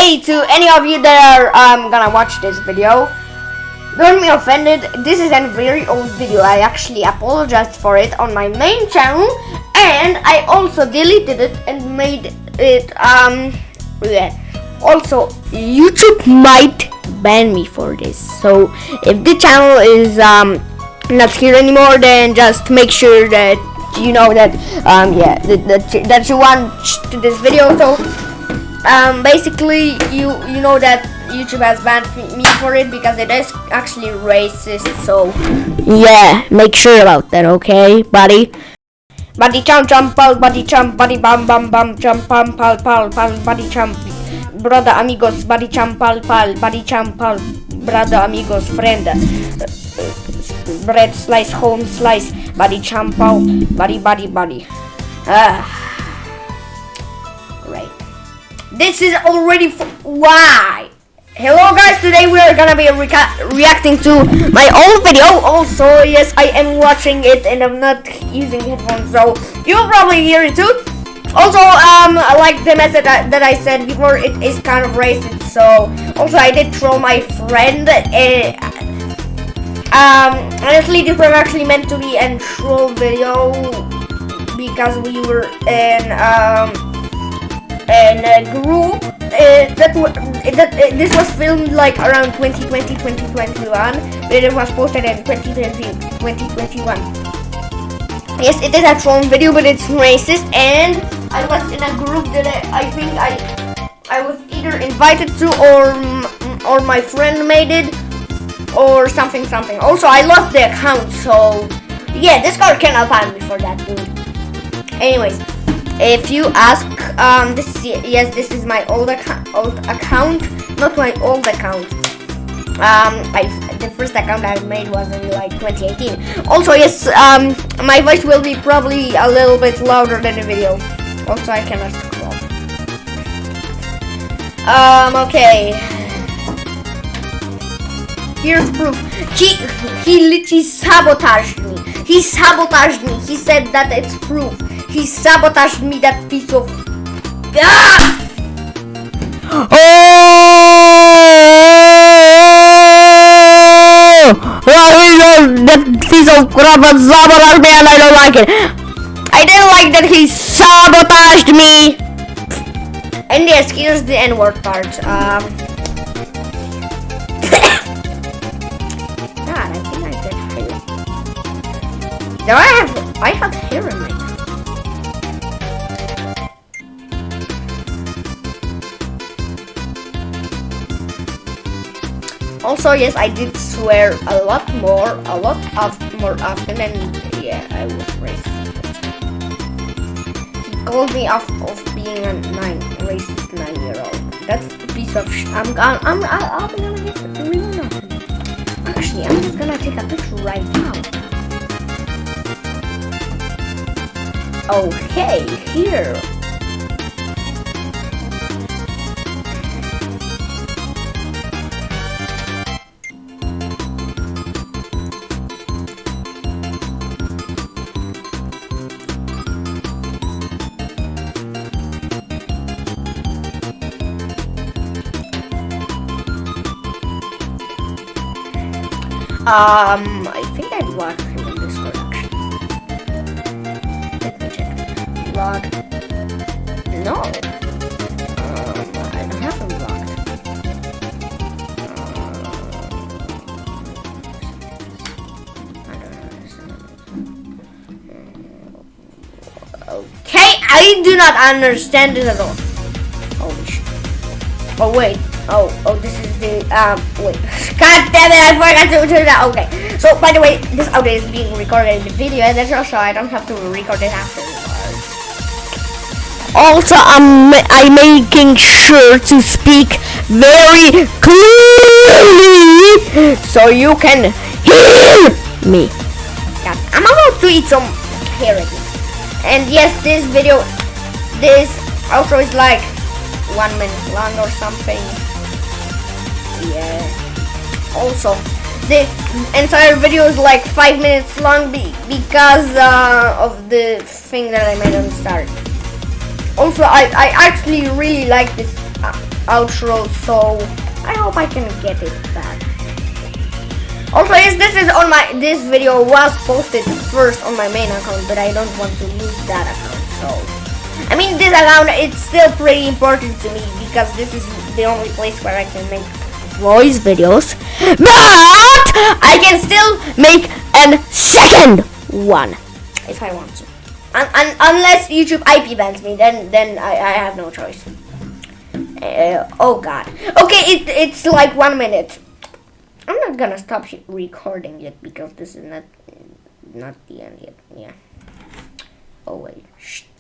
hey, to any of you that are gonna watch this video, don't be offended. This is a very old video. I actually apologized for it on my main channel, and I also deleted it and made it also YouTube might ban me for this. So if the channel is not here anymore, then just make sure that you know that that you watched this video. So basically you know that YouTube has banned me for it because it is actually racist. So yeah, make sure about that, okay, buddy? Buddy chomp chomp pal, buddy chomp, buddy bam bam bam chomp pam pal pal pal, buddy chomp, brother amigos, buddy chomp pal pal, buddy chomp pal, brother amigos, friend, bread slice, home slice, buddy chomp pal, buddy. Right. This is already why. Hello guys, today we are gonna be reacting to my old video. Also, yes, I am watching it and I'm not using headphones, so you'll probably hear it too. Also, like the message that I said before, it is kind of racist. So, also I did troll my friend. Honestly, this was actually meant to be a troll video because we were in a group this was filmed like around 2020-2021, but it was posted in 2021. Yes, it is a troll video, but it's racist, and I was in a group that I think I was either invited to or my friend made it or something. Also, I lost the account, so yeah, Discord cannot ban me for that, dude. Anyways, if you ask, this is my old account, not my old account. The first account I made was in like 2018. Also, yes, my voice will be probably a little bit louder than the video. Also, I cannot scroll. Okay. Here's proof. He literally sabotaged me. He sabotaged me. He said that it's proof. He sabotaged me, that piece of... Ah! Oh! That piece of crap sabotaged me and I don't like it. I didn't like that he sabotaged me. And yes, here's the N-word part. God, I think I get hair. I have hair in my head. Also, yes, I did swear a lot more often, and yeah, I was racist. He called me off of being a racist 9-year-old. That's a piece of I'll be gonna get real nothing. Actually, I'm just gonna take a picture right now. Okay, here. I think I blocked him in Discord actually. Let me check. Block. No. I don't have him blocked. I don't understand. Okay, I do not understand this at all. Holy shit. Oh wait. Oh, this is the, wait. God damn it, I forgot to do that. Okay. So, by the way, this audio is being recorded in the video, and that's also, I don't have to record it afterwards. Also, I'm making sure to speak very clearly, so you can hear me. God, I'm about to eat some hair again. And yes, this outro is like 1 minute long or something. Yeah. Also, the entire video is like 5 minutes long because of the thing that I made on the start. Also, I actually really like this outro, so I hope I can get it back. Also, yes, this video was posted first on my main account, but I don't want to lose that account, so I mean, this account, it's still pretty important to me because this is the only place where I can make voice videos, but I can still make a second one if I want to, unless YouTube IP bans me, then I have no choice. Oh god. Okay, it's like 1 minute. I'm not gonna stop recording yet because this is not the end yet. Yeah. Oh wait. Shh.